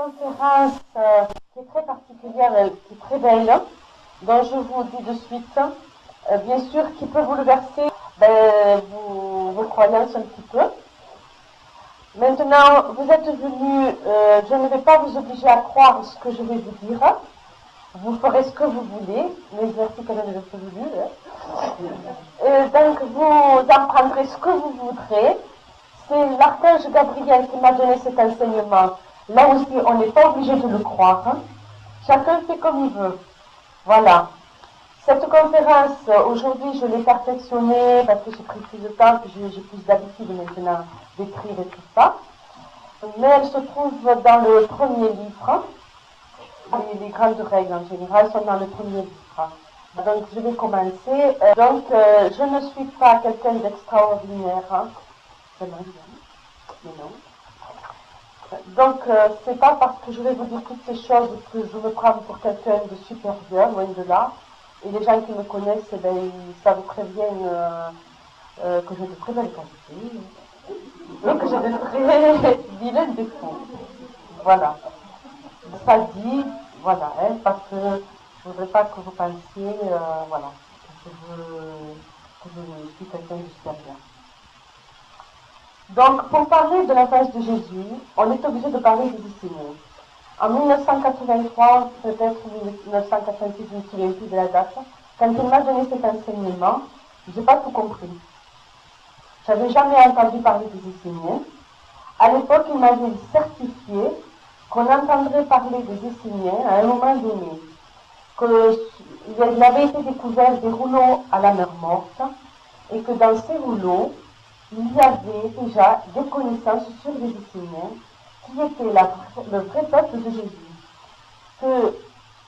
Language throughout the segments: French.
conférence qui est très particulière, qui est très belle, dont je vous dis de suite, bien sûr, qui peut bouleverser vos croyances un petit peu. Maintenant, vous êtes venus, je ne vais pas vous obliger à croire ce que je vais vous dire. Vous ferez ce que vous voulez, mais merci quand même d'être venus. Donc, vous en prendrez ce que vous voudrez. C'est l'archange Gabriel qui m'a donné cet enseignement. Là aussi, on n'est pas obligé de le croire. Chacun fait comme il veut. Voilà. Cette conférence, aujourd'hui, je l'ai perfectionnée parce que j'ai pris plus de temps, que j'ai plus d'habitude maintenant d'écrire et tout ça. Mais elle se trouve dans le premier livre. Les grandes règles en général sont dans le premier livre. Donc, je vais commencer. Je ne suis pas quelqu'un d'extraordinaire. J'aimerais bien, mais non. Donc, c'est pas parce que je vais vous dire toutes ces choses que je me prends pour quelqu'un de supérieur, loin de là. Et les gens qui me connaissent, ils savent très bien que j'ai de très belles qualités. Et que j'ai de très vilains défauts. Voilà. Ça dit, voilà, parce que je ne voudrais pas que vous pensiez, voilà, que je suis quelqu'un de supérieur. Donc, pour parler de l'enfance de Jésus, on est obligé de parler des Esséniens. En 1983, peut-être 1986, je ne me souviens plus de la date, quand il m'a donné cet enseignement, je n'ai pas tout compris. Je n'avais jamais entendu parler des Esséniens. À l'époque, il m'avait certifié qu'on entendrait parler des Esséniens à un moment donné, qu'il avait été découvert des rouleaux à la mer Morte, et que dans ces rouleaux, il y avait déjà des connaissances sur les Esséniens, qui étaient le vrai peuple de Jésus. Que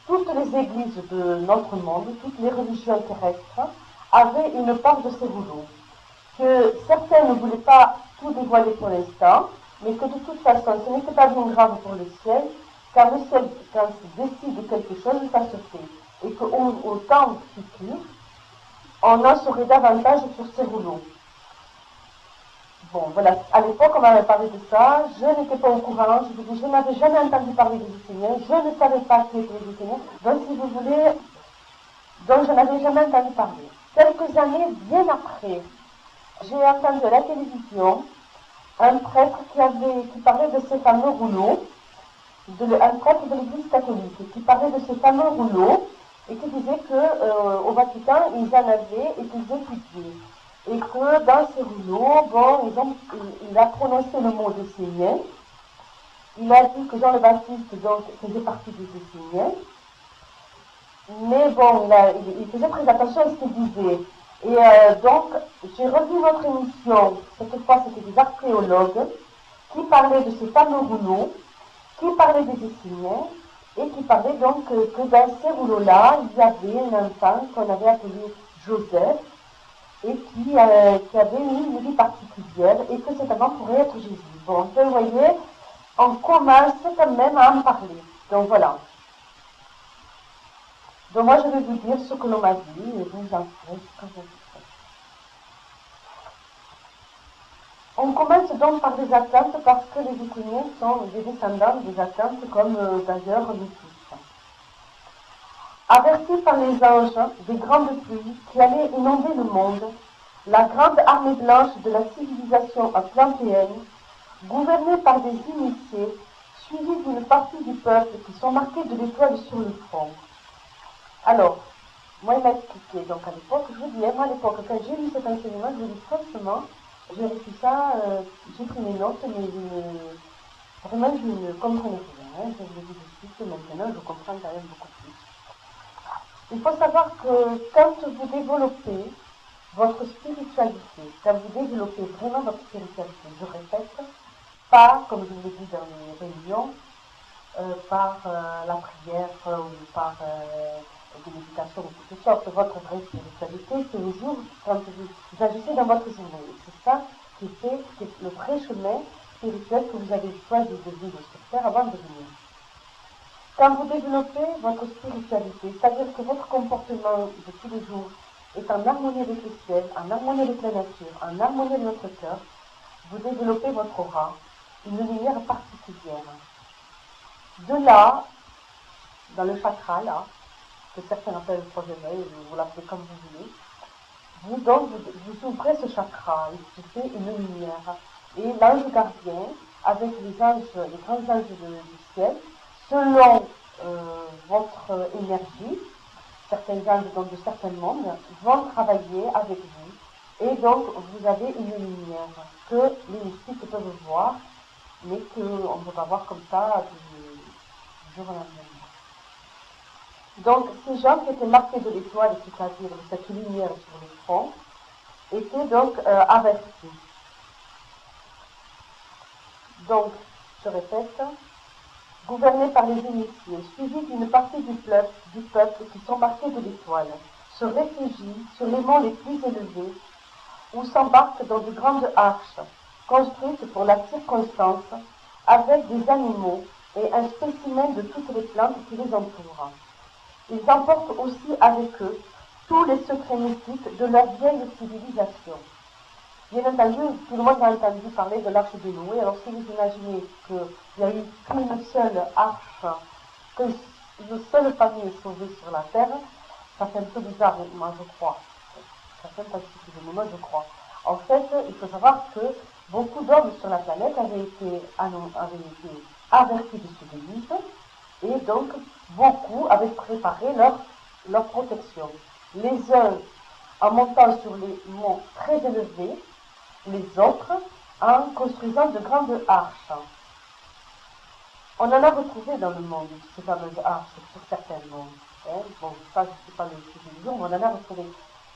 toutes les églises de notre monde, toutes les religions terrestres, avaient une part de ces rouleaux. Que certains ne voulaient pas tout dévoiler pour l'instant, mais que de toute façon, ce n'était pas bien grave pour le ciel, car le ciel, quand il décide quelque chose, ça se fait. Et qu'au temps futur, on en saurait davantage sur ces rouleaux. Bon, voilà, à l'époque, on m'avait parlé de ça, je n'étais pas au courant, je n'avais jamais entendu parler des Esséniens, je ne savais pas qui étaient les Esséniens, donc si vous voulez, donc je n'avais jamais entendu parler. Quelques années bien après, j'ai entendu à la télévision un prêtre qui parlait de ces fameux rouleaux, un prêtre de l'Église catholique, qui parlait de ces fameux rouleaux et qui disait qu'au Vatican, ils en avaient et qu'ils étudiaient. Et que dans ces rouleaux, il a prononcé le mot d'Essénien. Il a dit que Jean le Baptiste donc, faisait partie des Esséniens. Mais bon, il faisait très attention à ce qu'il disait. Et donc, j'ai revu votre émission. Cette fois, c'était des archéologues qui parlaient de ces fameux rouleaux, qui parlaient des Esséniens, et qui parlaient donc que dans ces rouleaux-là, il y avait un enfant qu'on avait appelé Joseph, et qui avait une vie particulière, et que cet enfant pourrait être Jésus. Bon, vous voyez, on commence quand même à en parler. Donc voilà. Donc moi, je vais vous dire ce que l'on m'a dit, et vous en ferez ce que vous voudrez. On commence donc par des attentes, parce que les Esséniens sont des descendants des attentes, comme d'ailleurs nous tous. Avertis par les anges des grandes pluies qui allaient inonder le monde, la grande armée blanche de la civilisation atlantéenne, gouvernée par des initiés, suivie d'une partie du peuple qui sont marqués de l'étoile sur le front. Alors, moi, il m'a expliqué, donc à l'époque, je vous dis, moi à l'époque, quand j'ai lu cet enseignement, je vous dis franchement, j'ai reçu ça, j'ai pris mes notes, mais vraiment, je ne comprenais rien. Je vous le dis de suite, maintenant, je comprends quand même beaucoup plus. Il faut savoir que quand vous développez votre spiritualité, quand vous développez vraiment votre spiritualité, je répète, pas, comme je vous l'ai dit dans les réunions, par la prière ou par des méditations de toutes sortes. Votre vraie spiritualité, c'est le jour quand vous agissez dans votre journée. C'est ça qui est le vrai chemin spirituel que vous avez choisi de vivre sur Terre avant de venir. Quand vous développez votre spiritualité, c'est-à-dire que votre comportement de tous les jours est en harmonie avec le ciel, en harmonie avec la nature, en harmonie avec votre cœur, vous développez votre aura, une lumière particulière. De là, dans le chakra, là, que certains appellent le troisième œil, vous l'appelez comme vous voulez, vous ouvrez ce chakra, il se fait une lumière. Et l'ange gardien, avec les grands anges du ciel, selon votre énergie, certains anges donc de certains mondes, vont travailler avec vous. Et donc, vous avez une lumière que les mystiques peuvent voir, mais qu'on ne peut pas voir comme ça du jour au lendemain. Donc, ces gens qui étaient marqués de l'étoile, c'est-à-dire de cette lumière sur le front, étaient donc avertis. Donc, je répète, gouvernés par les initiés, suivis d'une partie du peuple qui sont marqués de l'étoile, se réfugient sur les monts les plus élevés ou s'embarquent dans de grandes arches, construites pour la circonstance, avec des animaux et un spécimen de toutes les plantes qui les entourent. Ils emportent aussi avec eux tous les secrets mystiques de leur vieille civilisation. Bien entendu, tout le monde a entendu parler de l'arche de Noé. Alors si vous imaginez qu'il n'y a eu qu'une seule arche, qu'une seule famille est sauvée sur la terre, ça fait un peu bizarre, moi je crois. Ça fait un petit peu de moi je crois. En fait, il faut savoir que beaucoup d'hommes sur la planète avaient été avertis de ce déluge et donc beaucoup avaient préparé leur protection. Les uns en montant sur les monts très élevés, les autres en construisant de grandes arches. On en a retrouvé dans le monde, ces fameuses arches, sur certains mondes. Hein. Bon, ça, je ne sais pas le sujet du jour, mais on en a retrouvé.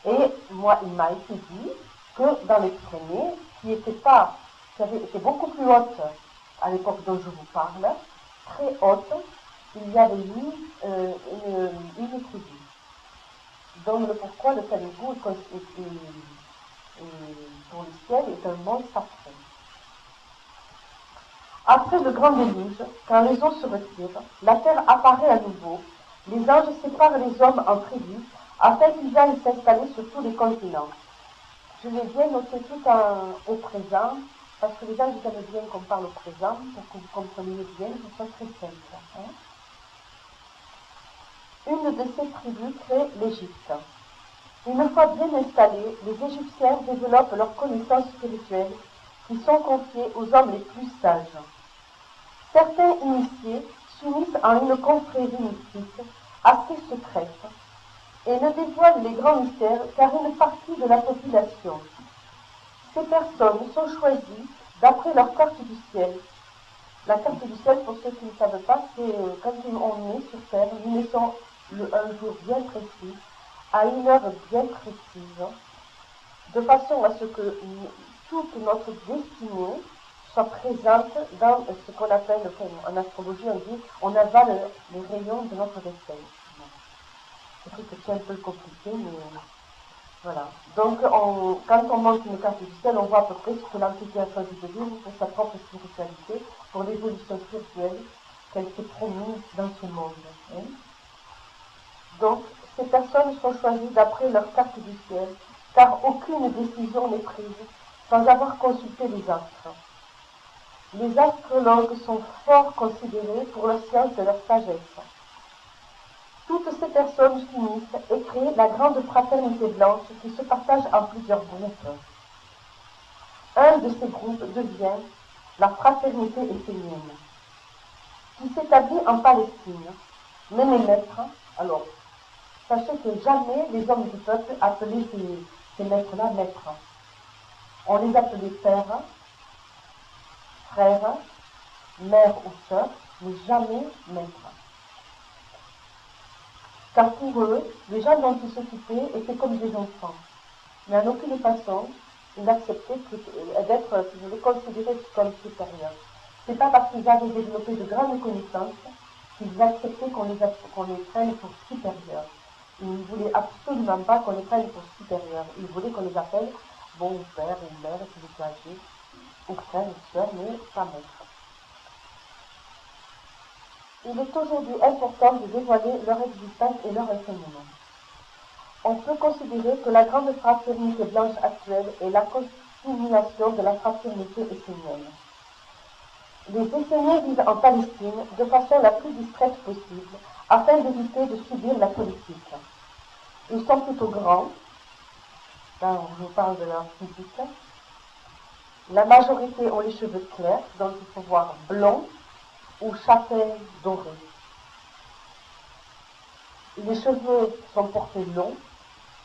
Et moi, il m'a été dit que dans les Pyrénées, qui étaient beaucoup plus hautes à l'époque dont je vous parle, très hautes, il y avait eu une tribu. Donc, le pourquoi le Canigou pour le ciel est un monde sacré. Après le grand déluge, quand les eaux se retirent, la terre apparaît à nouveau, les anges séparent les hommes en tribus afin qu'ils aillent s'installer sur tous les continents. Je l'ai bien noté tout au présent, parce que les anges aiment bien qu'on parle au présent, pour que vous compreniez bien, que ce soit très simple. Hein. Une de ces tribus crée l'Égypte. Une fois bien installés, les Égyptiens développent leurs connaissances spirituelles qui sont confiées aux hommes les plus sages. Certains initiés s'unissent en une confrérie mystique assez secrète et ne dévoilent les grands mystères qu'à une partie de la population. Ces personnes sont choisies d'après leur carte du ciel. La carte du ciel, pour ceux qui ne savent pas, c'est quand on est sur Terre, nous naissons un jour bien précis, à une heure bien précise, de façon à ce que toute notre destinée soit présente dans ce qu'on appelle, en astrologie, on dit, on avale les rayons de notre destin. C'est un peu compliqué, mais voilà. Donc, quand on monte une carte du ciel, on voit à peu près ce que l'entité a choisi de vivre pour sa propre spiritualité, pour l'évolution spirituelle qu'elle s'est promise dans ce monde. Hein. Donc, ces personnes sont choisies d'après leur carte du ciel, car aucune décision n'est prise sans avoir consulté les astres. Les astrologues sont fort considérés pour leur science et leur sagesse. Toutes ces personnes s'unissent et créent la grande fraternité blanche qui se partage en plusieurs groupes. Un de ces groupes devient la fraternité essénienne, qui s'établit en Palestine. Mais les maîtres, alors, sachez que jamais les hommes du peuple appelaient ces maîtres-là maîtres. On les appelait pères, frères, mères ou sœurs, mais jamais maîtres. Car pour eux, les gens dont ils s'occupaient étaient comme des enfants. Mais en aucune façon, ils n'acceptaient d'être, si vous voulez, considérés comme supérieurs. C'est pas parce qu'ils avaient développé de grandes connaissances qu'ils acceptaient qu'on les prenne pour supérieurs. Ils ne voulaient absolument pas qu'on les prenne pour supérieurs. Ils voulaient qu'on les appelle bon père ou mère, si vous âgés, ou frère ou sœur, mais pas maître. Il est aujourd'hui important de dévoiler leur existence et leur enseignement. On peut considérer que la grande fraternité blanche actuelle est la continuation de la fraternité essénienne. Les Esséniens vivent en Palestine de façon la plus discrète possible, afin d'éviter de subir la politique. Ils sont plutôt grands, là je vous parle de leur physique. La majorité ont les cheveux clairs, donc il faut voir blond ou châtain doré. Les cheveux sont portés longs,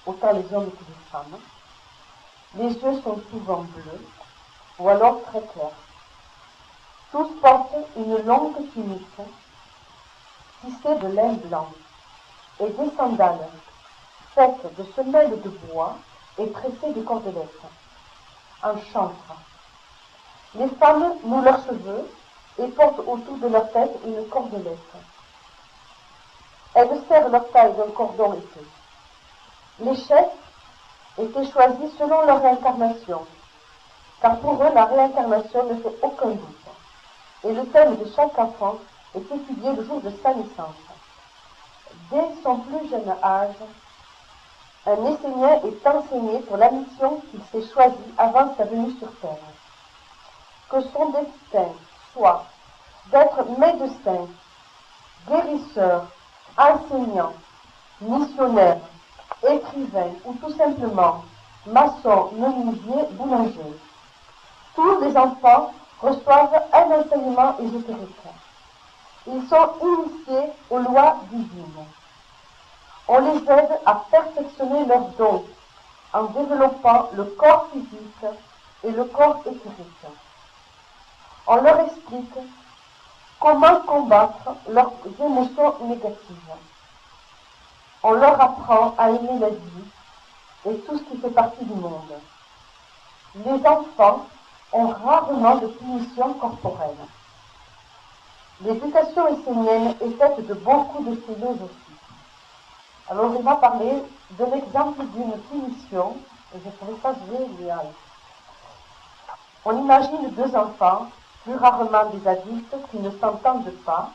autant les hommes que les femmes. Les yeux sont souvent bleus, ou alors très clairs. Tous portent une longue tunique, tissée de laine blanc, et des sandales, faites de semelles de bois et tressées de cordelettes, en chantre. Les femmes nouent leurs cheveux et portent autour de leur tête une cordelette. Elles serrent leur taille d'un cordon épais. Les chefs étaient choisis selon leur réincarnation, car pour eux la réincarnation ne fait aucun doute, et le thème de chaque enfant est étudié le jour de sa naissance. Dès son plus jeune âge, un Essénien est enseigné pour la mission qu'il s'est choisie avant sa venue sur terre. Que son destin soit d'être médecin, guérisseur, enseignant, missionnaire, écrivain ou tout simplement maçon, menuisier, boulanger. Tous les enfants reçoivent un enseignement ésotérique. Ils sont initiés aux lois divines. On les aide à perfectionner leurs dons en développant le corps physique et le corps éthérique. On leur explique comment combattre leurs émotions négatives. On leur apprend à aimer la vie et tout ce qui fait partie du monde. Les enfants ont rarement de punitions corporelles. L'éducation essénienne est faite de beaucoup de philosophie. Alors, on va parler de l'exemple d'une punition, et je trouvais ça génial. On imagine deux enfants, plus rarement des adultes, qui ne s'entendent pas,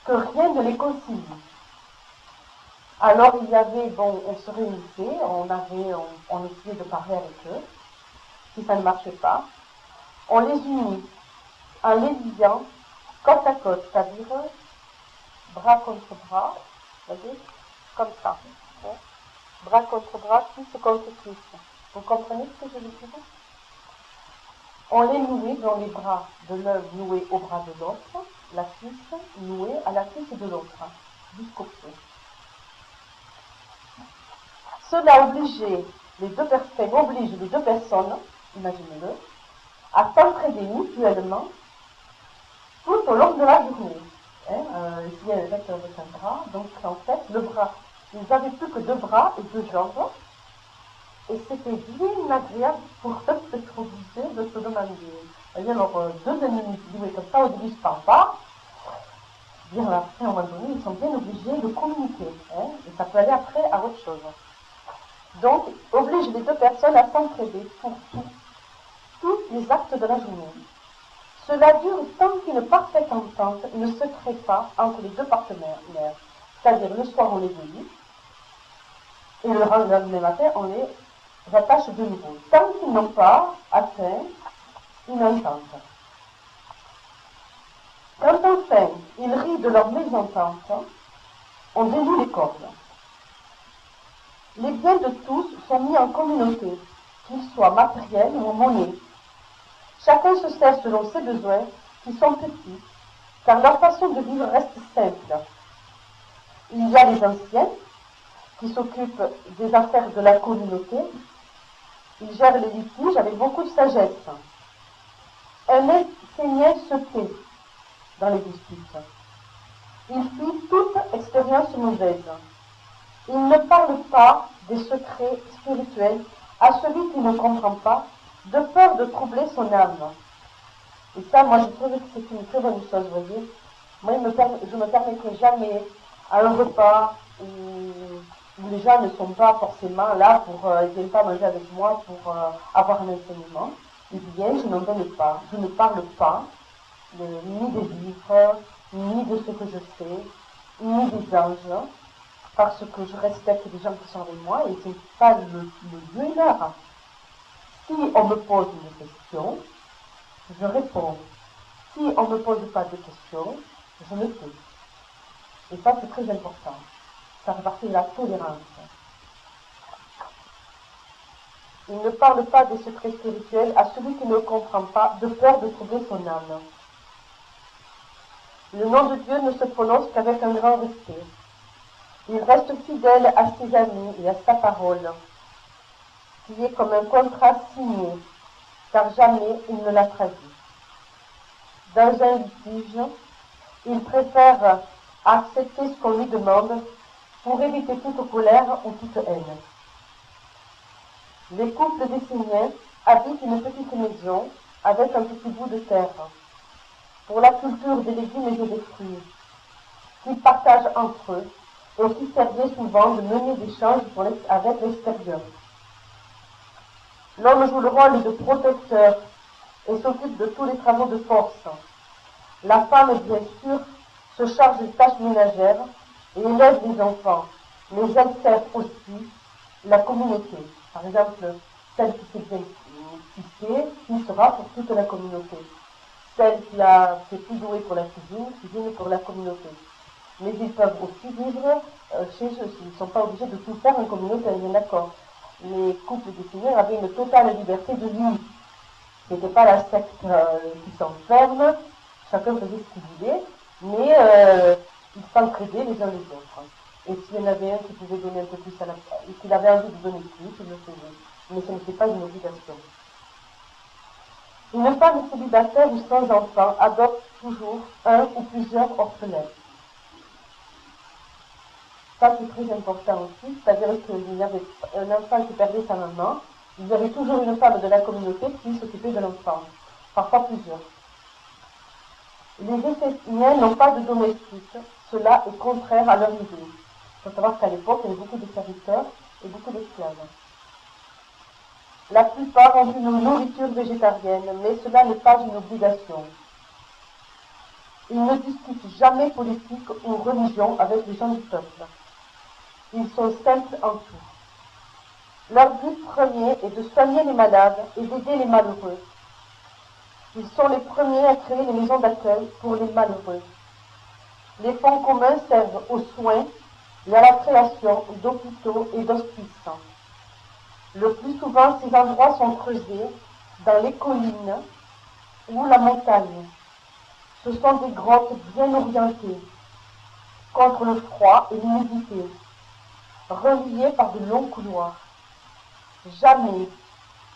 que rien ne les concilie. Alors, il y avait, on se réunissait, on essayait de parler avec eux. Si ça ne marchait pas, on les unit en les liant côte à côte, c'est-à-dire bras contre bras, voyez, comme ça. Hein? Bras contre bras, cuisse contre cuisse. Vous comprenez ce que je veux dire? On les nouait dans les bras de l'un noué au bras de l'autre, la cuisse nouée à la cuisse de l'autre, jusqu'au pied. Cela oblige les deux personnes, imaginez-le, à s'entraider mutuellement tout au long de la journée. Ici, il y a le avec un bras, donc en fait, le bras, ils n'avaient plus que deux bras et deux jambes, et c'était bien agréable pour eux d'être obligés de se demander. Alors, deux ennemis qui jouaient comme ça, au début, ils ne se parlent pas, bien après, à un moment donné, ils sont bien obligés de communiquer, et ça peut aller après à autre chose. Donc, oblige les deux personnes à s'entraider pour tous les actes de la journée. Cela dure tant qu'une parfaite entente ne se crée pas entre les deux partenaires. C'est-à-dire, le soir, on les délie, et le lendemain matin, on les attache de nouveau, tant qu'ils n'ont pas atteint une entente. Quand enfin ils rient de leur mésentente, on dénoue les cordes. Les biens de tous sont mis en communauté, qu'ils soient matériels ou en monnaie. Chacun se sert selon ses besoins, qui sont petits, car leur façon de vivre reste simple. Il y a les anciens, qui s'occupent des affaires de la communauté. Ils gèrent les litiges avec beaucoup de sagesse. Un Essénien se tait dans les disputes. Il fuit toute expérience mauvaise. Il ne parle pas des secrets spirituels à celui qui ne comprend pas, de peur de troubler son âme. Et ça, moi, je trouve que c'est une très bonne chose, vous voyez. Moi, je ne me permettrai jamais à un repas où les gens ne sont pas forcément là ils ne viennent pas manger avec moi pour avoir un enseignement. Ils viennent, je n'en donne pas. Je ne parle pas ni des livres, ni de ce que je sais, ni des anges, parce que je respecte les gens qui sont avec moi et ce n'est pas le lieu et l'heure. Si on me pose une question, je réponds. Si on ne me pose pas de questions, je me tais. Et ça, c'est très important. Ça fait partie de la tolérance. Il ne parle pas des secrets spirituels à celui qui ne le comprend pas, de peur de troubler son âme. Le nom de Dieu ne se prononce qu'avec un grand respect. Il reste fidèle à ses amis et à sa parole, qui est comme un contrat signé, car jamais il ne l'a trahi. Dans un litige, il préfère accepter ce qu'on lui demande pour éviter toute colère ou toute haine. Les couples d'Esséniens habitent une petite maison avec un petit bout de terre pour la culture des légumes et des fruits, qu'ils partagent entre eux et qui servait souvent de mener d'échange avec l'extérieur. L'homme joue le rôle de protecteur et s'occupe de tous les travaux de force. La femme, bien sûr, se charge des tâches ménagères et élève les enfants, mais elle sert aussi la communauté. Par exemple, celle qui s'est bien tissée, qui sera pour toute la communauté. Celle qui est plus douée pour la cuisine pour la communauté. Mais ils peuvent aussi vivre chez eux. Ils ne sont pas obligés de tout faire en communauté, bien d'accord. Les couples définis avaient une totale liberté de vie. Ce n'était pas la secte qui s'enferme, chacun faisait ce qu'il voulait, mais ils s'entraidaient les uns les autres. Et s'il y en avait un qui pouvait donner un peu plus et qu'il avait envie de donner plus, il le faisait. Mais ce n'était pas une obligation. Une femme célibataire ou sans enfant adopte toujours un ou plusieurs orphelins. Ça, c'est très important aussi, c'est-à-dire qu'il y avait un enfant qui perdait sa maman, il y avait toujours une femme de la communauté qui s'occupait de l'enfant, parfois plusieurs. Les Esséniens n'ont pas de domestiques, cela est contraire à leur idée. Il faut savoir qu'à l'époque, il y avait beaucoup de serviteurs et beaucoup d'esclaves. La plupart ont une nourriture végétarienne, mais cela n'est pas une obligation. Ils ne discutent jamais politique ou religion avec les gens du peuple. Ils sont simples en tout. Leur but premier est de soigner les malades et d'aider les malheureux. Ils sont les premiers à créer les maisons d'accueil pour les malheureux. Les fonds communs servent aux soins et à la création d'hôpitaux et d'hospices. Le plus souvent, ces endroits sont creusés dans les collines ou la montagne. Ce sont des grottes bien orientées contre le froid et l'humidité, reliées par de longs couloirs. Jamais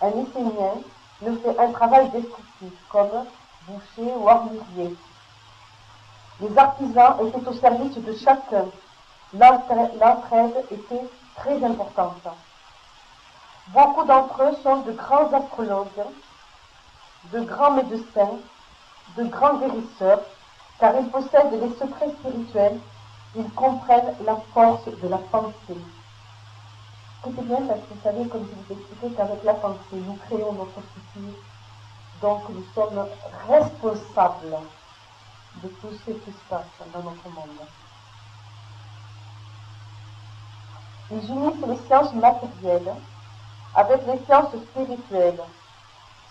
un Essénien ne fait un travail destructif comme boucher ou armurier. Les artisans étaient au service de chacun. L'entraide était très importante. Beaucoup d'entre eux sont de grands astrologues, de grands médecins, de grands guérisseurs, car ils possèdent les secrets spirituels, ils comprennent la force de la pensée. Écoutez bien parce que vous savez, comme je vous expliquais, qu'avec la pensée, nous créons notre futur. Donc nous sommes responsables de tout ce qui se passe dans notre monde. Ils unissent les sciences matérielles avec les sciences spirituelles,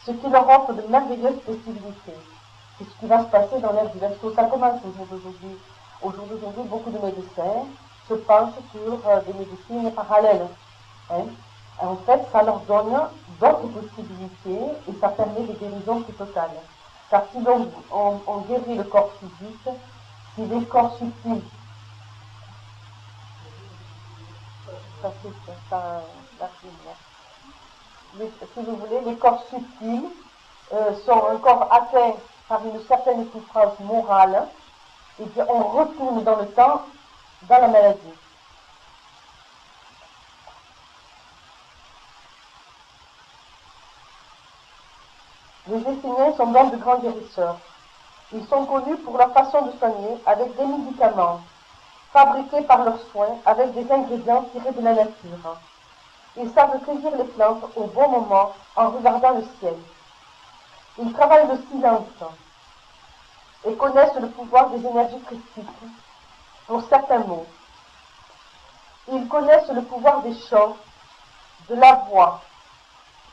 ce qui leur offre de merveilleuses possibilités. C'est ce qui va se passer dans l'ère du Verseau. Ça commence au jour d'aujourd'hui. Au jour d'aujourd'hui, beaucoup de médecins se penchent sur des médecines parallèles. Hein. En fait, ça leur donne d'autres possibilités et ça permet des guérisons plus totales. Car si on guérit le corps physique, si les corps subtils, si vous voulez, les corps subtils sont encore atteints par une certaine souffrance morale, et bien on retourne dans le temps, dans la maladie. Les Esséniens sont donc de grands guérisseurs. Ils sont connus pour leur façon de soigner avec des médicaments, fabriqués par leurs soins avec des ingrédients tirés de la nature. Ils savent cueillir les plantes au bon moment en regardant le ciel. Ils travaillent le silence et connaissent le pouvoir des énergies critiques pour certains mots. Ils connaissent le pouvoir des chants, de la voix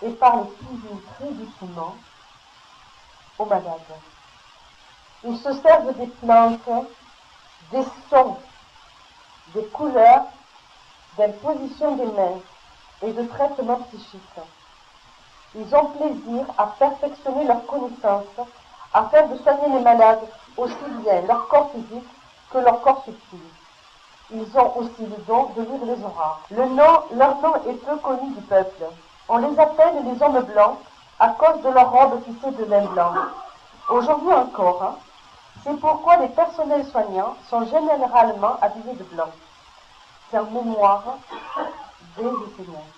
et parlent toujours très doucement aux malades. Ils se servent des plantes, des sons, des couleurs, d'imposition des mains et de traitements psychiques. Ils ont plaisir à perfectionner leurs connaissances afin de soigner les malades aussi bien leur corps physique que leur corps subtil. Ils ont aussi le don de lire les auras. Leur nom est peu connu du peuple. On les appelle les hommes blancs à cause de leur robe tissée de lin blanc. Aujourd'hui encore, c'est pourquoi les personnels soignants sont généralement habillés de blanc. C'est en mémoire des Esséniens.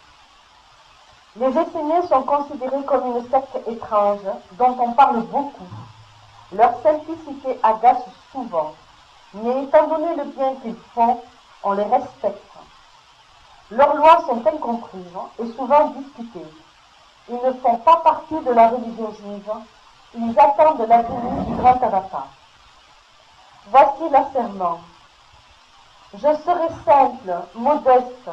Les Esséniens sont considérés comme une secte étrange dont on parle beaucoup. Leur simplicité agace souvent, mais étant donné le bien qu'ils font, on les respecte. Leurs lois sont incomprises et souvent discutées. Ils ne font pas partie de la religion juive, ils attendent la venue du grand avatar. Voici l'asserment. Je serai simple, modeste,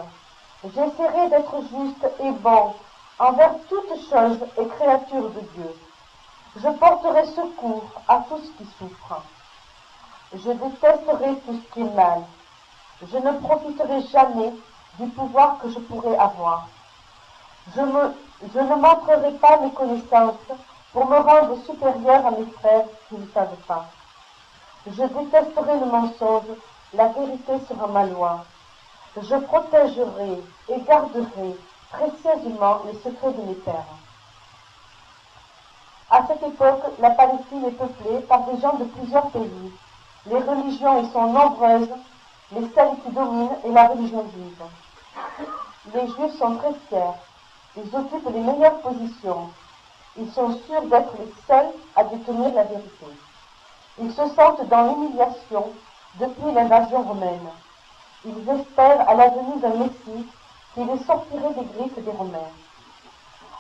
j'essaierai d'être juste et bon envers toutes choses et créatures de Dieu. Je porterai secours à tous qui souffrent. Je détesterai tout ce qui est mal. Je ne profiterai jamais du pouvoir que je pourrais avoir. Je ne montrerai pas mes connaissances pour me rendre supérieur à mes frères qui ne savent pas. Je détesterai le mensonge, la vérité sera ma loi. Je protégerai et garderai précieusement les secrets de mes pères. À cette époque, la Palestine est peuplée par des gens de plusieurs pays. Les religions y sont nombreuses, mais celle qui domine est la religion juive. Les Juifs sont très fiers. Ils occupent les meilleures positions. Ils sont sûrs d'être les seuls à détenir la vérité. Ils se sentent dans l'humiliation depuis l'invasion romaine. Ils espèrent à la venue d'un Messie qui les sortirait des griffes des Romains.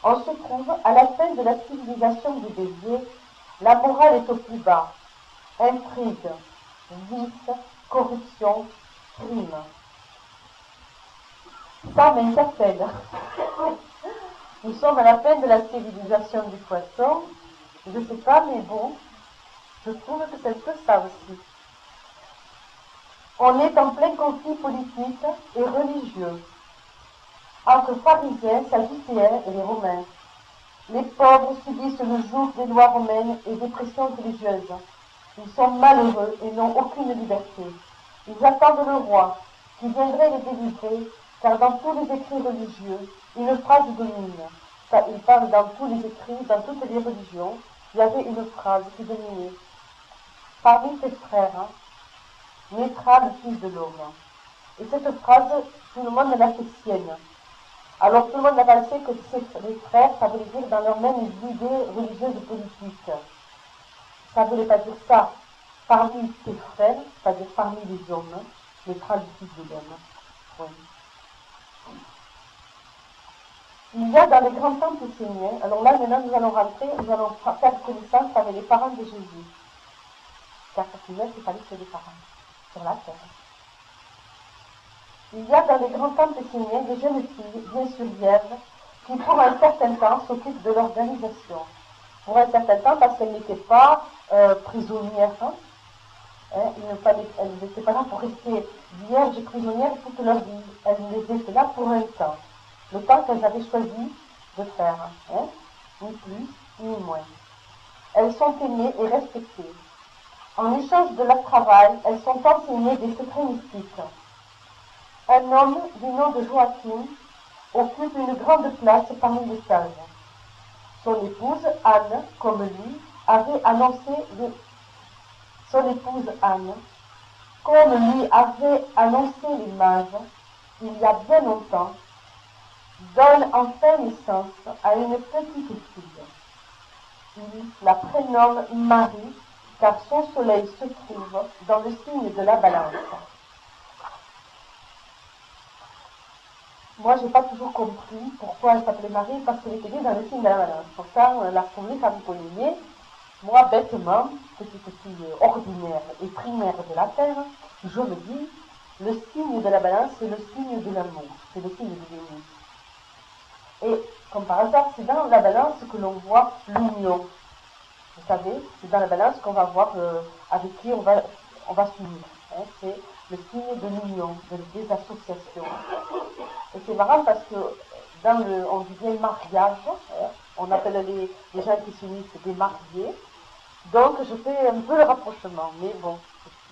On se trouve à la fin de la civilisation du Bélier, la morale est au plus bas. Intrigue, vice, corruption, crime. Ça m'interpelle. Nous sommes à la fin de la civilisation du poisson. Je ne sais pas, mais bon, je trouve que c'est un peu ça aussi. On est en plein conflit politique et religieux entre pharisiens, sadducéens et les Romains. Les pauvres subissent le joug des lois romaines et des pressions religieuses. Ils sont malheureux et n'ont aucune liberté. Ils attendent le roi qui viendrait les délivrer, car dans tous les écrits religieux, une phrase domine. Il parle dans tous les écrits, dans toutes les religions, il y avait une phrase qui dominait. Parmi tes frères, naîtra le Fils de l'homme. Et cette phrase, tout le monde l'a fait sienne. Alors tout le monde a pensé que les frères, ça voulait dire dans leur même idée religieuse et politique. Ça ne voulait pas dire ça. Parmi tes frères, c'est-à-dire parmi les hommes, naîtra le Fils de l'homme. Oui. Il y a dans les grands temples esséniens, alors là maintenant nous allons rentrer, nous allons faire connaissance avec les parents de Jésus. Car il fallait que les parents sur la terre. Il y a dans les grands temples esséniens des jeunes filles, bien sûr vierges, qui pour un certain temps s'occupent de l'organisation. Pour un certain temps parce qu'elles n'étaient pas prisonnières. Elles n'étaient pas là pour rester vierges et prisonnières toute leur vie. Elles étaient là pour un temps. Le temps qu'elles avaient choisi de faire. Ni plus, ni moins. Elles sont aimées et respectées. En échange de leur travail, elles sont enseignées des secrets mystiques. Un homme du nom de Joachim occupe une grande place parmi les sages. Son épouse, Anne, comme lui, avait annoncé les mages, il y a bien longtemps, donne enfin naissance à une petite fille. Il la prénomme Marie, car son soleil se trouve dans le signe de la balance. Moi, je n'ai pas toujours compris pourquoi elle s'appelait Marie, parce qu'elle était née dans le signe de la balance. Pour ça, on l'a trouvée comme Pauline. Moi, bêtement, petite fille ordinaire et primaire de la Terre, je me dis, le signe de la balance, c'est le signe de l'amour, c'est le signe de l'union. Et, comme par hasard, c'est dans la balance que l'on voit l'union. Vous savez, c'est dans la balance qu'on va voir avec qui on va s'unir. Hein. C'est le signe de l'union, des associations. Et c'est marrant parce que on dit bien mariage, hein, on appelle les gens qui s'unissent des mariés. Donc je fais un peu le rapprochement, mais bon,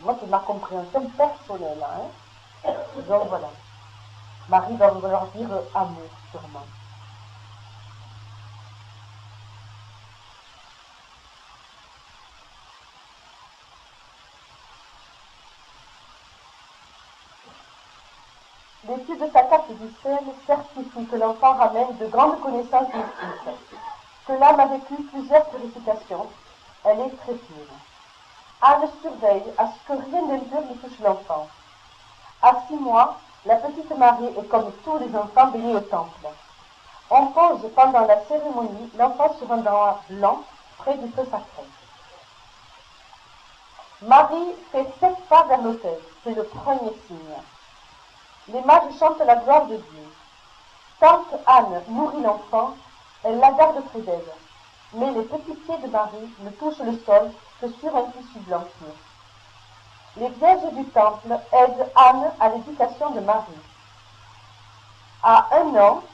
moi c'est ma compréhension personnelle. Hein. Donc voilà. Marie va leur dire amour, sûrement. L'étude de sa carte du ciel certifie que l'enfant ramène de grandes connaissances mystiques, que l'âme a vécu plusieurs purifications. Elle est très pure. Anne surveille à ce que rien d'impur ne touche l'enfant. À 6 mois, la petite Marie est comme tous les enfants bénis au temple. On pose pendant la cérémonie l'enfant sur un drap blanc près du feu sacré. Marie fait 7 pas vers l'autel, c'est le premier signe. Les mages chantent la gloire de Dieu. Tante Anne nourrit l'enfant, elle la garde près d'elle. Mais les petits pieds de Marie ne touchent le sol que sur un tissu blanc pur. Les vierges du temple aident Anne à l'éducation de Marie. À 1 an,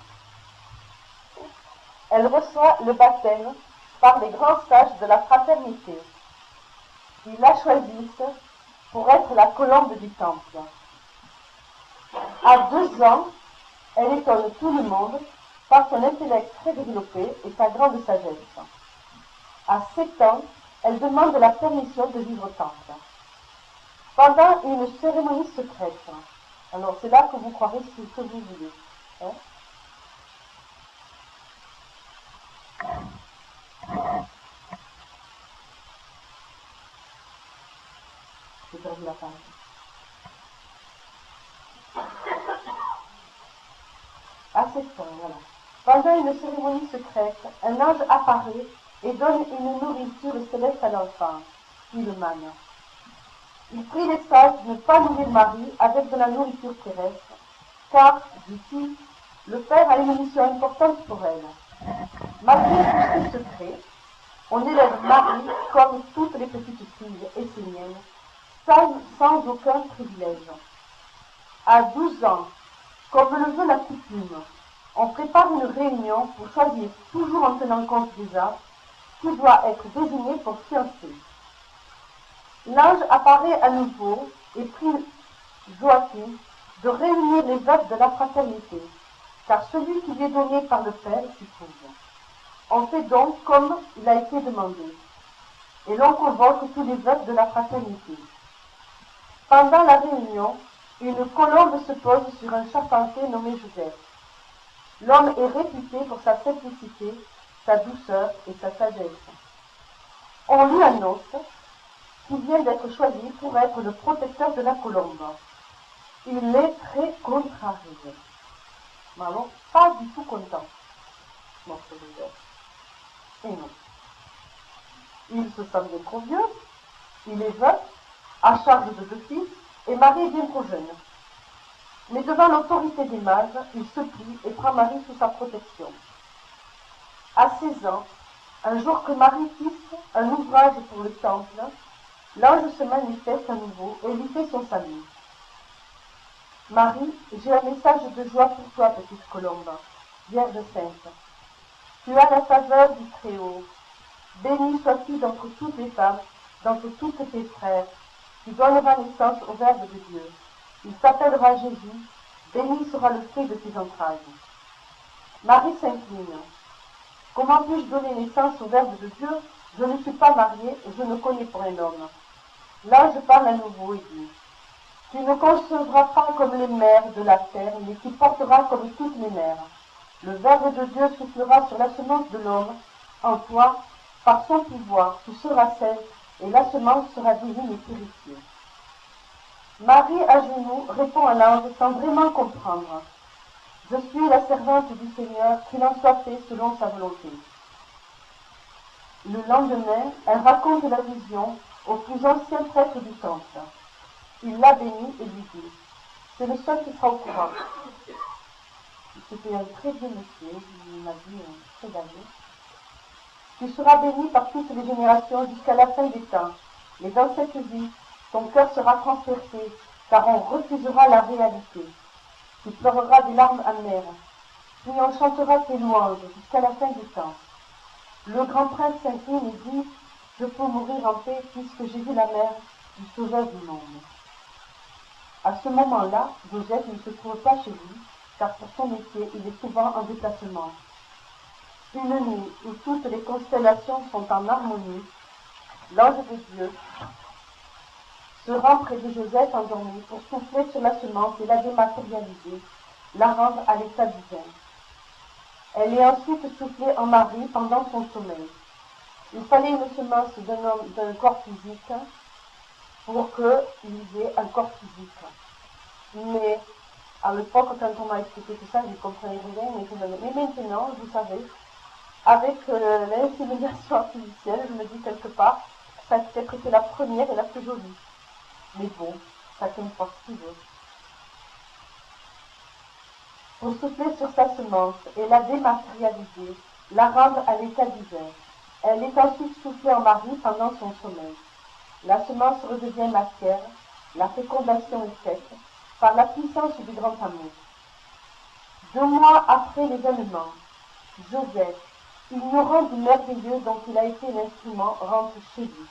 elle reçoit le baptême par les grands sages de la fraternité. Ils la choisissent pour être la colombe du temple. À 2 ans, elle étonne tout le monde par son intellect très développé et sa grande sagesse. À 7 ans, elle demande la permission de vivre au temple. Pendant une cérémonie secrète, alors c'est là que vous croirez ce que vous voulez. Hein? J'ai perdu la page. À 7 ans, voilà. Pendant une cérémonie secrète, un ange apparaît et donne une nourriture céleste à l'enfant, puis le mane. Il prie les sages de ne pas nourrir Marie avec de la nourriture terrestre, car, dit-il, le Père a une mission importante pour elle. Malgré tous ces secrets, on élève Marie comme toutes les petites filles esséniennes, sans aucun privilège. À 12 ans, comme le veut la coutume, on prépare une réunion pour choisir, toujours en tenant compte des âges, qui doit être désigné pour fiancé. L'ange apparaît à nouveau et prie Joachim de réunir les veuves de la fraternité, car celui qui lui est donné par le Père s'y trouve. On fait donc comme il a été demandé, et l'on convoque tous les veuves de la fraternité. Pendant la réunion, une colombe se pose sur un charpentier nommé Joseph. L'homme est réputé pour sa simplicité, sa douceur et sa sagesse. On lui annonce qu'il vient d'être choisi pour être le protecteur de la colombe. Il est très contrarié. Mais alors, pas du tout content, notre Joseph. Et non. Il se sent bien trop vieux, il est veuf, à charge de 2 fils, et Marie est bien trop jeune. Mais devant l'autorité des mages, il se plie et prend Marie sous sa protection. À 16 ans, un jour que Marie fixe un ouvrage pour le temple, l'ange se manifeste à nouveau et lui fait son salut. Marie, j'ai un message de joie pour toi, petite colombe, Vierge sainte. Tu as la faveur du Très-Haut. Bénie sois-tu d'entre toutes les femmes, d'entre tous tes frères. Tu donneras naissance au Verbe de Dieu. Il s'appellera Jésus. Béni sera le fruit de tes entrailles. Marie s'incline. Comment puis-je donner naissance au Verbe de Dieu? Je ne suis pas mariée et je ne connais point l'homme. L'ange parle à nouveau et dit, tu ne concevras pas comme les mères de la terre, mais tu porteras comme toutes les mères. Le Verbe de Dieu soufflera sur la semence de l'homme. En toi, par son pouvoir, tu seras sainte, et la semence sera divine et purifiée. Marie, à genoux, répond à l'ange sans vraiment comprendre. Je suis la servante du Seigneur, qu'il en soit fait selon sa volonté. Le lendemain, elle raconte la vision au plus ancien prêtre du temple. Il la bénit et lui dit, c'est le seul qui sera au courant. C'était un très vieux monsieur, il m'a dit très âgé. Tu seras béni par toutes les générations jusqu'à la fin des temps. Mais dans cette vie, ton cœur sera transpercé, car on refusera la réalité. Tu pleureras des larmes amères, puis on chantera tes louanges jusqu'à la fin du temps. Le grand prince s'incline et dit, je peux mourir en paix puisque j'ai vu la mère du sauveur du monde. À ce moment-là, Joseph ne se trouve pas chez lui, car pour son métier, il est souvent en déplacement. Une nuit où toutes les constellations sont en harmonie, l'ange de Dieu se rend près de Joseph endormi pour souffler sur la semence et la dématérialiser, la rendre à l'état divin. Elle est ensuite soufflée en Marie pendant son sommeil. Il fallait une semence d'un corps physique pour qu'il ait un corps physique. Mais à l'époque, quand on m'a expliqué tout ça, je ne comprenais rien. Mais maintenant, vous savez, avec l'insémination artificielle, je me dis quelque part, ça a peut-être été la première et la plus jolie. Mais bon, chacun pense ce qu'il veut. Pour souffler sur sa semence et la dématérialiser, la rendre à l'état divin. Elle est ensuite soufflée en Marie pendant son sommeil. La semence redevient matière, la fécondation est faite, par la puissance du grand amour. 2 mois après l'événement, Joseph, ignorant du merveilleux dont il a été l'instrument, rentre chez lui.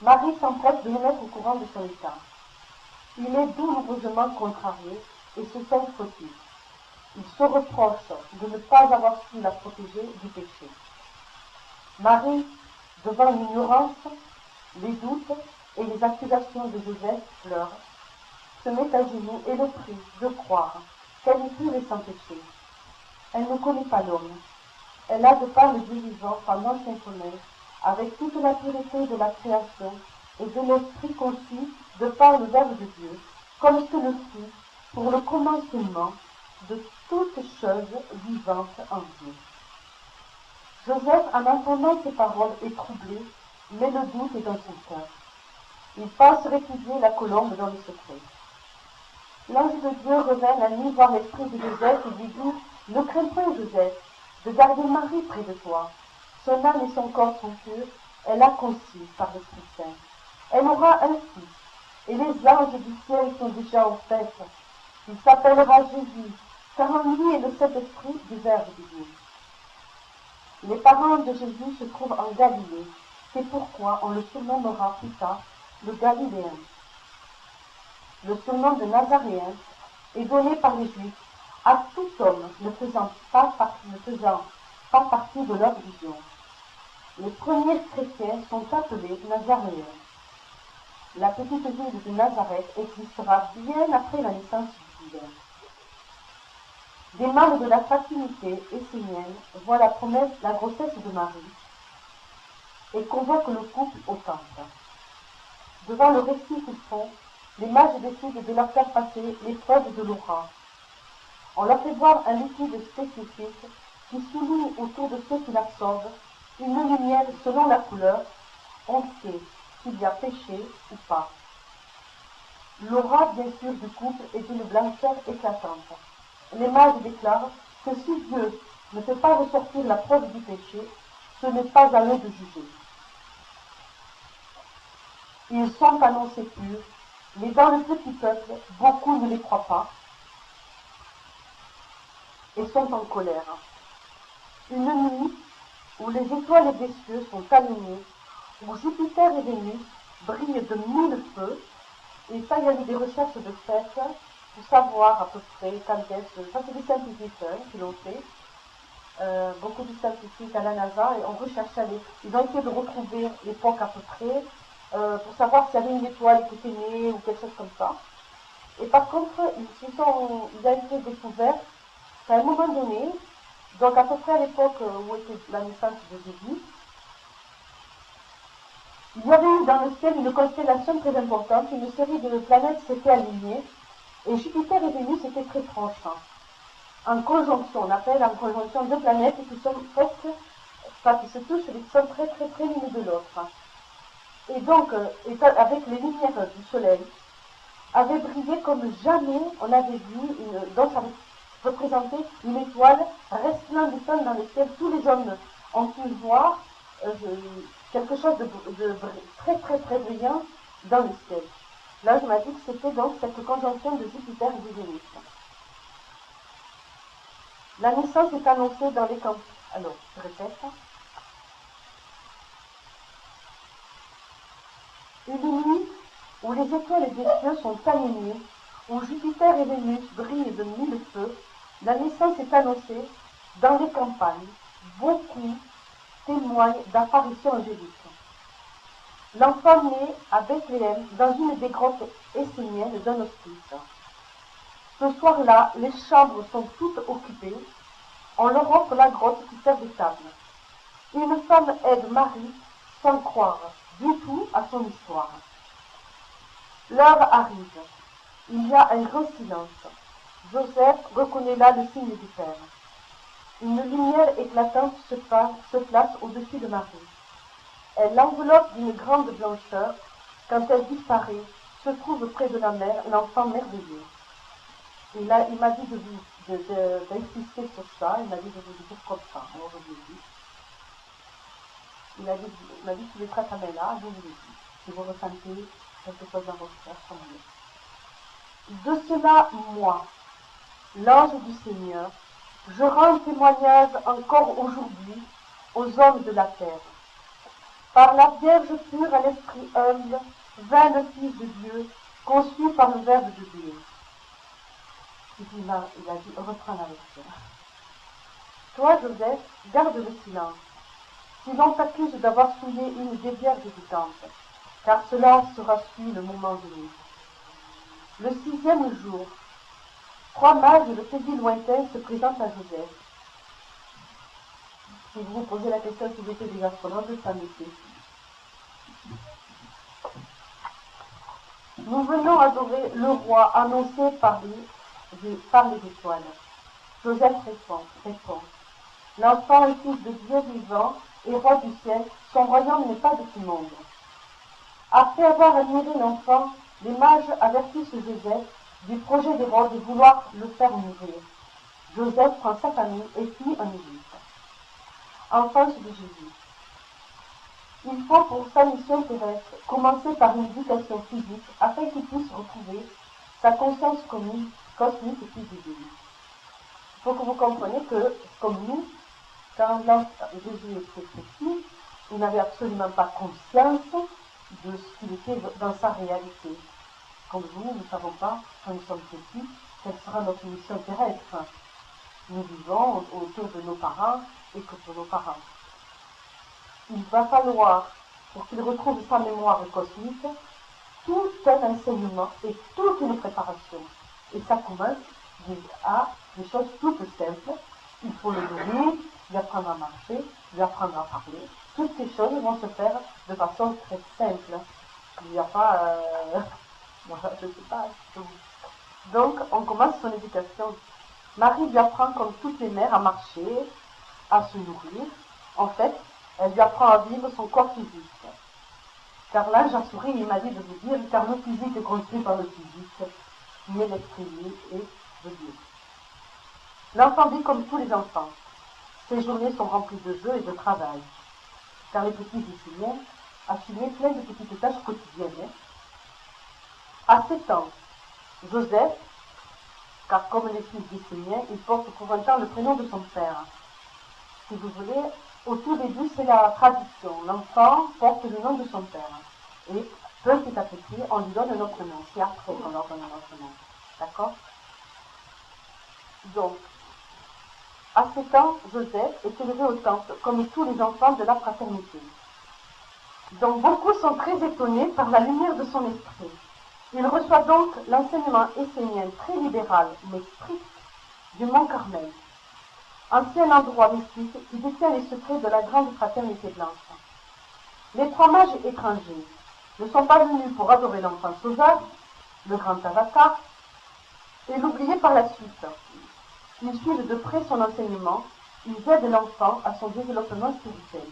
Marie s'empresse de le mettre au courant de son état. Il est douloureusement contrarié et se sent fautif. Il se reproche de ne pas avoir su la protéger du péché. Marie, devant l'ignorance, les doutes et les accusations de Joseph, pleure, se met à genoux et le prie de croire qu'elle est pure et sans péché. Elle ne connaît pas l'homme. Elle a de par le Dieu vivant pendant son sommeil, avec toute la pureté de la création et de l'esprit conçu de par le Verbe de Dieu, comme ce le fut pour le commencement de toutes choses vivantes en Dieu. Joseph, en entendant ces paroles, est troublé, mais le doute est dans son cœur. Il pense répudier la colombe dans le secret. L'ange de Dieu revint la nuit voir l'esprit de Joseph et lui dit, ne crains point, Joseph, de garder Marie près de toi. Son âme et son corps sont purs, elle a conçu par l'Esprit Saint. Elle aura un fils, et les anges du ciel sont déjà au fait. Il s'appellera Jésus, car en lui est le Saint-Esprit du Verbe de Dieu. Les parents de Jésus se trouvent en Galilée, c'est pourquoi on le surnommera plus tard le Galiléen. Le surnom de Nazaréen est donné par les Juifs à tout homme ne faisant pas partie de leur religion. Les premiers chrétiens sont appelés Nazaréens. La petite ville de Nazareth existera bien après la naissance du Seigneur. Des membres de la fraternité essénienne voient la grossesse de Marie et convoquent le couple au temple. Devant le récit qu'ils font, les mages décident de leur faire passer l'épreuve de l'aura. On leur fait boire un liquide spécifique qui souligne autour de ceux qui l'absorbent une lumière selon la couleur. On sait s'il y a péché ou pas. L'aura, bien sûr, du couple est d'une blancheur éclatante. Les mages déclarent que si Dieu ne fait pas ressortir la preuve du péché, ce n'est pas à eux de juger. Ils sont annoncés purs, mais dans le petit peuple, beaucoup ne les croient pas et sont en colère. Une nuit où les étoiles des cieux sont alignées, où Jupiter et Vénus brillent de 1000 feux, et ça, il y a eu des recherches de fait pour savoir à peu près quand est-ce. Ça, c'est des scientifiques qui l'ont fait. Beaucoup de scientifiques à la NASA, et ont recherché, ils ont essayé de retrouver l'époque à peu près, pour savoir s'il y avait une étoile qui était née ou quelque chose comme ça. Et par contre, il a été découvert qu'à un moment donné, donc à peu près à l'époque où était la naissance de Jésus, il y avait eu dans le ciel une constellation très importante, une série de planètes s'étaient alignées, et Jupiter et Vénus étaient très proches. En conjonction, on appelle en conjonction deux planètes qui sont presque, qui se touchent, qui sont très très très l'une de l'autre. Et donc, avec les lumières du soleil, avait brillé comme jamais on avait vu, donc ça représentait une étoile resplendissante dans laquelle tous les hommes ont pu voir quelque chose de très très très brillant dans le ciel. Là, je m'ai dit que c'était donc cette conjonction de Jupiter et de Vénus. La naissance est annoncée dans les camps. Alors, je répète. Une nuit où les étoiles des cieux sont alignées, où Jupiter et Vénus brillent de mille feux, la naissance est annoncée dans les campagnes. Beaucoup témoignent d'apparitions angéliques. L'enfant naît à Bethléem, dans une des grottes esséniennes d'un hospice. Ce soir-là, les chambres sont toutes occupées. On leur offre la grotte qui sert de table. Une femme aide Marie sans croire du tout à son histoire. L'heure arrive. Il y a un grand silence. Joseph reconnaît là le signe du Père. Une lumière éclatante se place au-dessus de Marie. Elle l'enveloppe d'une grande blancheur. Quand elle disparaît, se trouve près de la mère l'enfant merveilleux. Et là, il m'a dit d'insister sur ça. Il m'a dit de vous le dire comme ça. Alors je vous le dis. Il m'a dit qu'il est très très là, je vous le dis. Si vous ressentez quelque chose dans votre cœur, tant mieux. De cela, moi, l'ange du Seigneur, je rends témoignage encore aujourd'hui aux hommes de la terre. Par la Vierge pure à l'esprit humble, vint le Fils de Dieu, conçu par le Verbe de Dieu. Il a dit, reprends la lecture. Toi, Joseph, garde le silence. Si l'on t'accuse d'avoir souillé une des vierges du temple, car cela sera su le moment venu. Le 6e jour, 3 mages de pays lointains se présentent à Joseph. Si vous vous posez la question si j'étais des astronautes, ça me fait. Nous venons adorer le roi annoncé par les étoiles. Joseph répond. L'enfant est fils de Dieu vivant et roi du ciel, son royaume n'est pas de ce monde. Après avoir admiré l'enfant, les mages avertissent Joseph du projet d'Hérode de vouloir le faire mourir. Joseph prend sa famille et fuit en Égypte. Enfance de Jésus. Il faut pour sa mission terrestre commencer par une éducation physique afin qu'il puisse retrouver sa conscience cosmique et divine. Il faut que vous compreniez que, comme nous, quand Jésus était petit, il n'avait absolument pas conscience de ce qu'il était dans sa réalité. Comme nous ne savons pas, quand nous sommes petits, quelle sera notre mission terrestre. Nous vivons autour de nos parents et que pour nos parents. Il va falloir, pour qu'il retrouve sa mémoire cosmique, tout un enseignement et toute une préparation. Et ça commence à des choses toutes simples. Il faut le nourrir, lui apprendre à marcher, lui apprendre à parler. Toutes ces choses vont se faire de façon très simple. Il n'y a pas... je ne sais pas. Donc, on commence son éducation. Marie lui apprend, comme toutes les mères, à marcher, à se nourrir. En fait, elle lui apprend à vivre son corps physique. Car l'ange a souri, il m'a dit de vous dire, car le physique est construit par le physique, qui est l'esprit et de Dieu. L'enfant vit comme tous les enfants. Ses journées sont remplies de jeux et de travail. Car les petits Isséniens assumaient plein de petites tâches quotidiennes. À 7 ans, Joseph, car comme les fils d'Isséniens, il porte pour un temps le prénom de son père. Si vous voulez, au tout début, c'est la tradition. L'enfant porte le nom de son père. Et petit à petit, on lui donne un autre nom. C'est après qu'on leur donne un autre nom. D'accord? Donc, à 7 ans, Joseph est élevé au temple comme tous les enfants de la fraternité. Donc, beaucoup sont très étonnés par la lumière de son esprit. Il reçoit donc l'enseignement essénien très libéral, mais strict, du Mont Carmel, ancien endroit mystique qui détient les secrets de la grande fraternité blanche. Les 3 mages étrangers ne sont pas venus pour adorer l'enfant sauvage, le grand avatar, et l'oublier par la suite. Ils suivent de près son enseignement, ils aident l'enfant à son développement spirituel.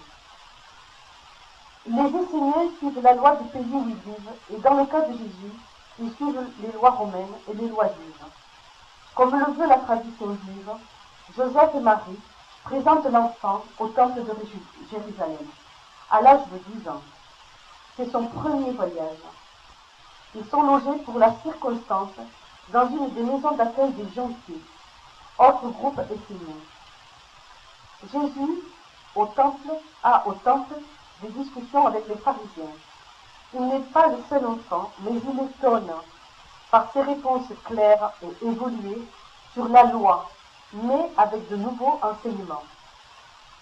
Les Esséniens suivent la loi du pays où ils vivent, et dans le cas de Jésus, ils suivent les lois romaines et les lois juives. Comme le veut la tradition juive, Joseph et Marie présentent l'enfant au temple de Jérusalem. à l'âge de 12 ans. C'est son premier voyage. Ils sont logés pour la circonstance dans une des maisons d'accueil des gentils, autre groupe essénien. Jésus, au temple, a au temple des discussions avec les pharisiens. Il n'est pas le seul enfant, mais il étonne par ses réponses claires et évoluées sur la loi, mais avec de nouveaux enseignements.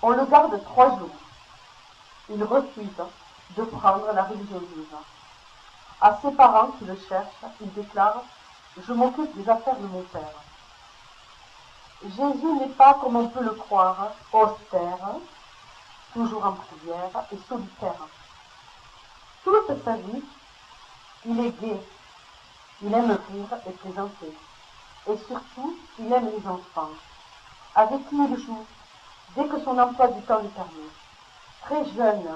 On le garde 3 jours. Il refuse de prendre la religion juive. À ses parents qui le cherchent, il déclare « Je m'occupe des affaires de mon père ». Jésus n'est pas, comme on peut le croire, austère, toujours en prière et solitaire. Toute sa vie, il est gai, il aime rire et plaisanter. Et surtout, il aime les enfants, avec qui il joue, dès que son emploi du temps le permet. Très jeune,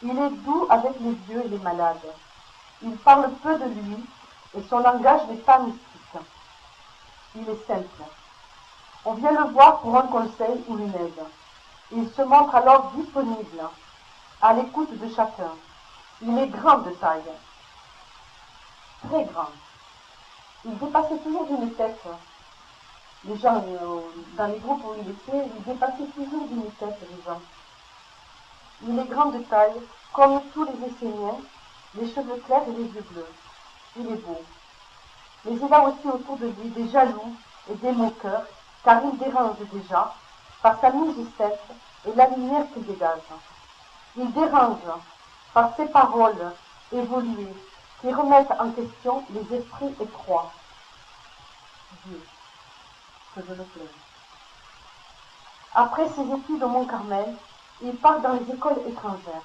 il est doux avec les vieux et les malades. Il parle peu de lui et son langage n'est pas mystique. Il est simple. On vient le voir pour un conseil ou une aide. Il se montre alors disponible, à l'écoute de chacun. Il est grand de taille, très grand. Il dépassait toujours d'une tête. Les gens, dans les groupes où il était, il dépassait toujours d'une tête, les gens. Il est grand de taille, comme tous les Esséniens, les cheveux clairs et les yeux bleus. Il est beau. Mais il a aussi autour de lui des jaloux et des moqueurs, car il dérange déjà par sa musique sèche et la lumière qu'il dégage. Il dérange par ses paroles évoluées qui remettent en question les esprits étroits. Dieu, que je le plaise. Après ses études au Mont-Carmel, il part dans les écoles étrangères.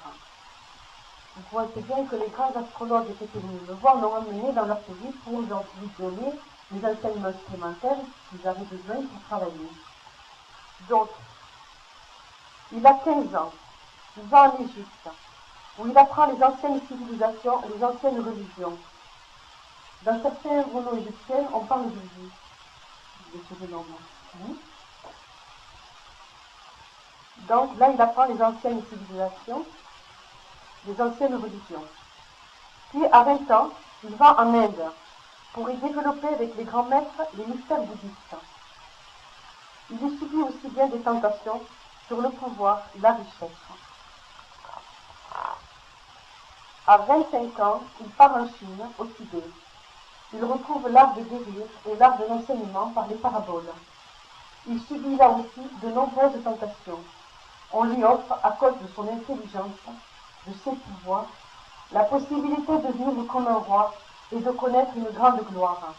Vous voyez bien que les grands astrologues qui étaient venus le voir l'ont emmené dans leur pays pour leur lui donner les enseignements supplémentaires qu'ils avaient besoin pour travailler. Donc, il a 15 ans. Il va en Égypte, où il apprend les anciennes civilisations et les anciennes religions. Dans certains journaux égyptiens, on parle de lui, de ce jeune homme. Donc là, il apprend les anciennes civilisations, les anciennes religions. Puis, à 20 ans, il va en Inde pour y développer avec les grands maîtres les mystères bouddhistes. Il y subit aussi bien des tentations sur le pouvoir et la richesse. À 25 ans, il part en Chine, au Tibet. Il retrouve l'art de guérir et l'art de l'enseignement par les paraboles. Il subit là aussi de nombreuses tentations. On lui offre, à cause de son intelligence, de ses pouvoirs, la possibilité de vivre comme un roi et de connaître une grande gloire.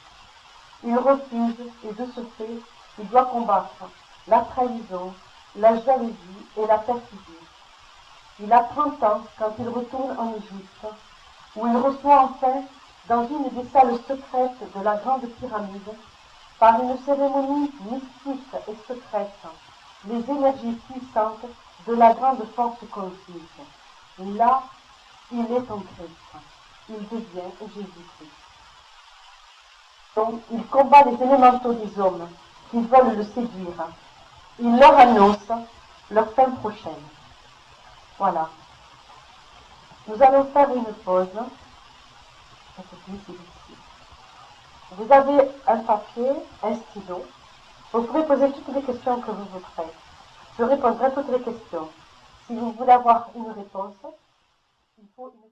Il refuse et de ce fait, il doit combattre la trahison, la jalousie et la perfidie. Il a 30 ans quand il retourne en Égypte, où il reçoit enfin, dans une des salles secrètes de la grande pyramide, par une cérémonie mystique et secrète, les énergies puissantes de la grande force cosmique. Et là, il est en Christ. Il devient Jésus-Christ. Donc, il combat les élémentaux des hommes qui veulent le séduire. Il leur annonce leur fin prochaine. Voilà. Nous allons faire une pause. Vous avez un papier, un stylo. Vous pouvez poser toutes les questions que vous voudrez. Je répondrai à toutes les questions. Si vous voulez avoir une réponse, il faut une